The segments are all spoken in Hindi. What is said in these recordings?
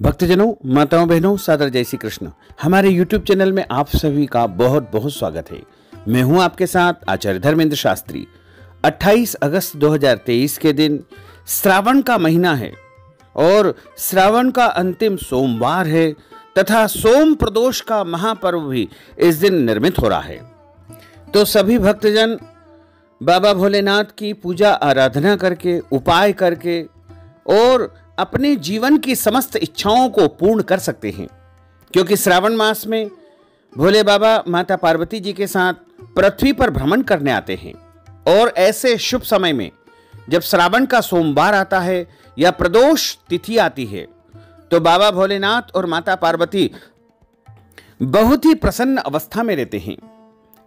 भक्तजनों, माताओं, बहनों, सादर जय श्री कृष्ण। हमारे YouTube चैनल में आप सभी का बहुत बहुत स्वागत है। मैं हूं आपके साथ आचार्य धर्मेंद्र शास्त्री। 28 अगस्त 2023 के दिन श्रावण का महीना है और श्रावण का अंतिम सोमवार है तथा सोम प्रदोष का महापर्व भी इस दिन निर्मित हो रहा है। तो सभी भक्तजन बाबा भोलेनाथ की पूजा आराधना करके, उपाय करके और अपने जीवन की समस्त इच्छाओं को पूर्ण कर सकते हैं, क्योंकि श्रावण मास में भोले बाबा माता पार्वती जी के साथ पृथ्वी पर भ्रमण करने आते हैं। और ऐसे शुभ समय में जब श्रावण का सोमवार आता है या प्रदोष तिथि आती है तो बाबा भोलेनाथ और माता पार्वती बहुत ही प्रसन्न अवस्था में रहते हैं।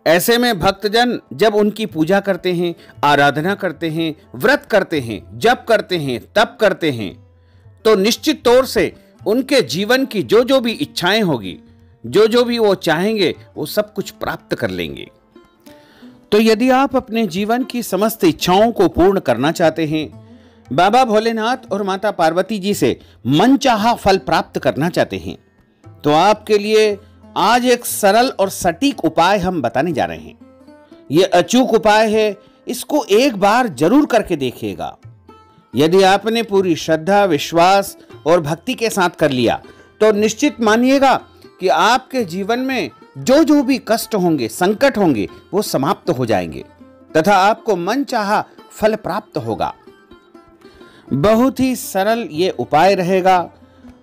ऐसे में भक्तजन जब उनकी पूजा करते हैं, आराधना करते हैं, व्रत करते हैं, जप करते हैं, तप करते हैं, तो निश्चित तौर से उनके जीवन की जो जो भी इच्छाएं होगी, जो जो भी वो चाहेंगे, वो सब कुछ प्राप्त कर लेंगे। तो यदि आप अपने जीवन की समस्त इच्छाओं को पूर्ण करना चाहते हैं, बाबा भोलेनाथ और माता पार्वती जी से मनचाहा फल प्राप्त करना चाहते हैं, तो आपके लिए आज एक सरल और सटीक उपाय हम बताने जा रहे हैं। यह अचूक उपाय है, इसको एक बार जरूर करके देखिएगा। यदि आपने पूरी श्रद्धा, विश्वास और भक्ति के साथ कर लिया तो निश्चित मानिएगा कि आपके जीवन में जो जो भी कष्ट होंगे, संकट होंगे, वो समाप्त हो जाएंगे तथा आपको मनचाहा फल प्राप्त होगा। बहुत ही सरल ये उपाय रहेगा।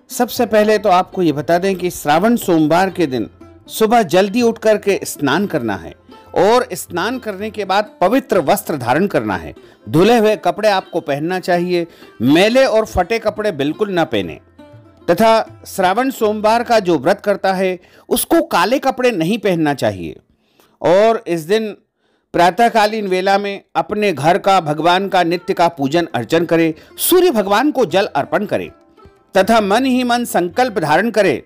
सबसे पहले तो आपको ये बता दें कि श्रावण सोमवार के दिन सुबह जल्दी उठ करके स्नान करना है और स्नान करने के बाद पवित्र वस्त्र धारण करना है। धुले हुए कपड़े आपको पहनना चाहिए, मैले और फटे कपड़े बिल्कुल न पहने। तथा श्रावण सोमवार का जो व्रत करता है उसको काले कपड़े नहीं पहनना चाहिए। और इस दिन प्रातःकालीन वेला में अपने घर का, भगवान का नित्य का पूजन अर्चन करे, सूर्य भगवान को जल अर्पण करे तथा मन ही मन संकल्प धारण करे।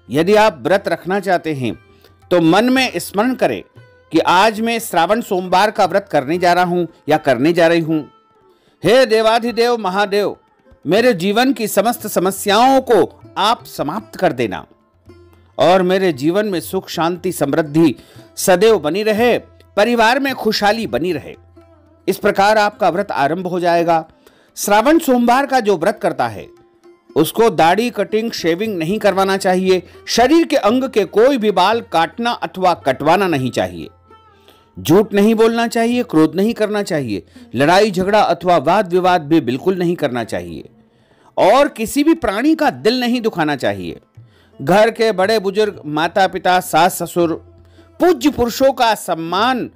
यदि आप व्रत रखना चाहते हैं तो मन में स्मरण करें कि आज मैं श्रावण सोमवार का व्रत करने जा रहा हूं या करने जा रही हूं। हे देवाधिदेव महादेव, मेरे जीवन की समस्त समस्याओं को आप समाप्त कर देना और मेरे जीवन में सुख, शांति, समृद्धि सदैव बनी रहे, परिवार में खुशहाली बनी रहे। इस प्रकार आपका व्रत आरंभ हो जाएगा। श्रावण सोमवार का जो व्रत करता है उसको दाढ़ी, कटिंग, शेविंग नहीं करवाना चाहिए। शरीर के अंग के कोई भी बाल काटना अथवा कटवाना नहीं चाहिए। झूठ नहीं बोलना चाहिए, क्रोध नहीं करना चाहिए, लड़ाई झगड़ा अथवा वाद विवाद भी बिल्कुल नहीं करना चाहिए और किसी भी प्राणी का दिल नहीं दुखाना चाहिए। घर के बड़े बुजुर्ग, माता पिता, सास ससुर, पूज्य पुरुषों का सम्मान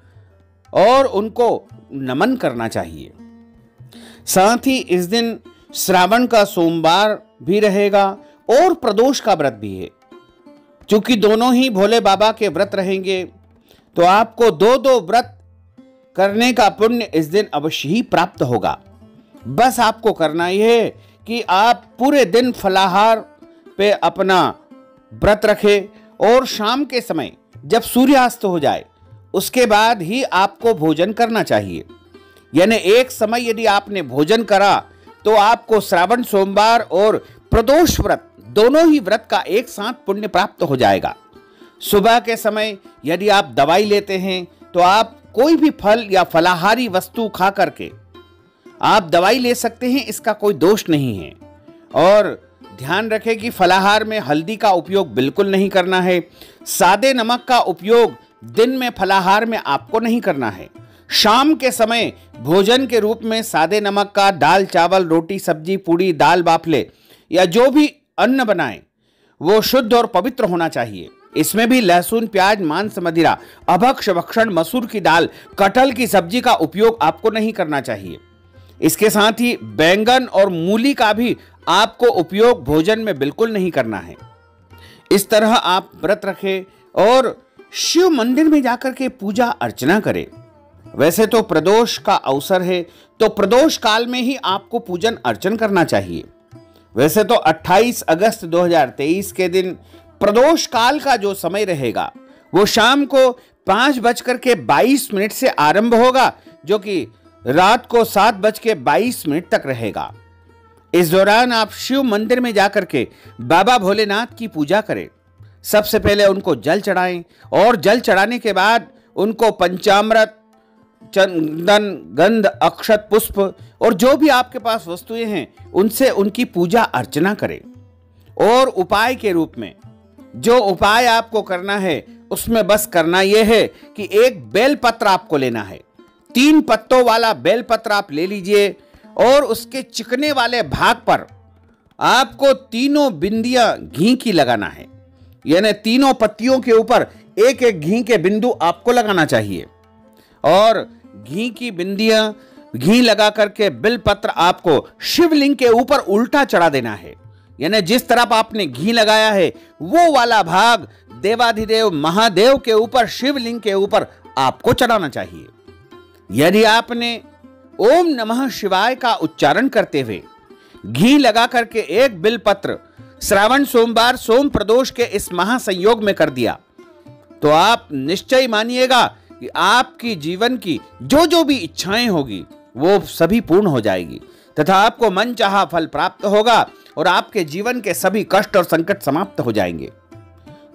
और उनको नमन करना चाहिए। साथ ही इस दिन श्रावण का सोमवार भी रहेगा और प्रदोष का व्रत भी है। क्योंकि दोनों ही भोले बाबा के व्रत रहेंगे तो आपको दो दो व्रत करने का पुण्य इस दिन अवश्य ही प्राप्त होगा। बस आपको करना यह है कि आप पूरे दिन फलाहार पे अपना व्रत रखें और शाम के समय जब सूर्यास्त हो जाए उसके बाद ही आपको भोजन करना चाहिए। यानी एक समय यदि आपने भोजन करा तो आपको श्रावण सोमवार और प्रदोष व्रत दोनों ही व्रत का एक साथ पुण्य प्राप्त हो जाएगा। सुबह के समय यदि आप दवाई लेते हैं तो आप कोई भी फल या फलाहारी वस्तु खा करके आप दवाई ले सकते हैं, इसका कोई दोष नहीं है। और ध्यान रखें कि फलाहार में हल्दी का उपयोग बिल्कुल नहीं करना है। सादे नमक का उपयोग दिन में फलाहार में आपको नहीं करना है। शाम के समय भोजन के रूप में सादे नमक का दाल, चावल, रोटी, सब्जी, पूड़ी, दाल बाफले या जो भी अन्न बनाएं वो शुद्ध और पवित्र होना चाहिए। इसमें भी लहसुन, प्याज, मांस, मदिरा, अभक्ष्य भक्षण, मसूर की दाल, कटहल की सब्जी का उपयोग आपको नहीं करना चाहिए। इसके साथ ही बैंगन और मूली का भी आपको उपयोग भोजन में बिल्कुल नहीं करना है। इस तरह आप व्रत रखें और शिव मंदिर में जाकर के पूजा अर्चना करें। वैसे तो प्रदोष का अवसर है तो प्रदोष काल में ही आपको पूजन अर्चन करना चाहिए। वैसे तो 28 अगस्त 2023 के दिन प्रदोष काल का जो समय रहेगा वो शाम को 5:22 से आरंभ होगा, जो कि रात को 7:22 तक रहेगा। इस दौरान आप शिव मंदिर में जाकर के बाबा भोलेनाथ की पूजा करें। सबसे पहले उनको जल चढ़ाएं और जल चढ़ाने के बाद उनको पंचामृत, चंदन, गंध, अक्षत, पुष्प और जो भी आपके पास वस्तुएं हैं उनसे उनकी पूजा अर्चना करें। और उपाय के रूप में जो उपाय आपको करना है उसमें बस करना यह है कि एक बेलपत्र आपको लेना है। 3 पत्तों वाला बेलपत्र आप ले लीजिए और उसके चिकने वाले भाग पर आपको 3 बिंदियां घी की लगाना है। यानी 3 पत्तियों के ऊपर एक एक घी के बिंदु आपको लगाना चाहिए और घी की बिंदियां घी लगा करके बेलपत्र आपको शिवलिंग के ऊपर उल्टा चढ़ा देना है। यानी जिस तरफ आपने घी लगाया है वो वाला भाग देवाधिदेव महादेव के ऊपर, शिवलिंग के ऊपर आपको चढ़ाना चाहिए। यदि आपने ओम नमः शिवाय का उच्चारण करते हुए घी लगा करके एक बिलपत्र श्रावण सोमवार सोम प्रदोष के इस महासंयोग में कर दिया तो आप निश्चय मानिएगा कि आपकी जीवन की जो भी इच्छाएं होगी वो सभी पूर्ण हो जाएगी तथा आपको मनचाहा फल प्राप्त होगा और आपके जीवन के सभी कष्ट और संकट समाप्त हो जाएंगे।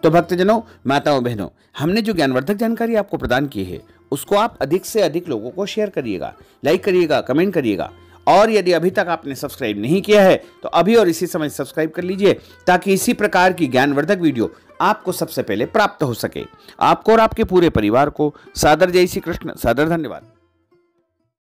तो भक्तजनों, माताओं, बहनों, हमने जो ज्ञानवर्धक जानकारी आपको प्रदान की है उसको आप अधिक से अधिक लोगों को शेयर करिएगा, लाइक करिएगा, कमेंट करिएगा। और यदि अभी तक आपने सब्सक्राइब नहीं किया है तो अभी और इसी समय सब्सक्राइब कर लीजिए ताकि इसी प्रकार की ज्ञानवर्धक वीडियो आपको सबसे पहले प्राप्त हो सके। आपको और आपके पूरे परिवार को सादर जय श्री कृष्ण, सादर धन्यवाद।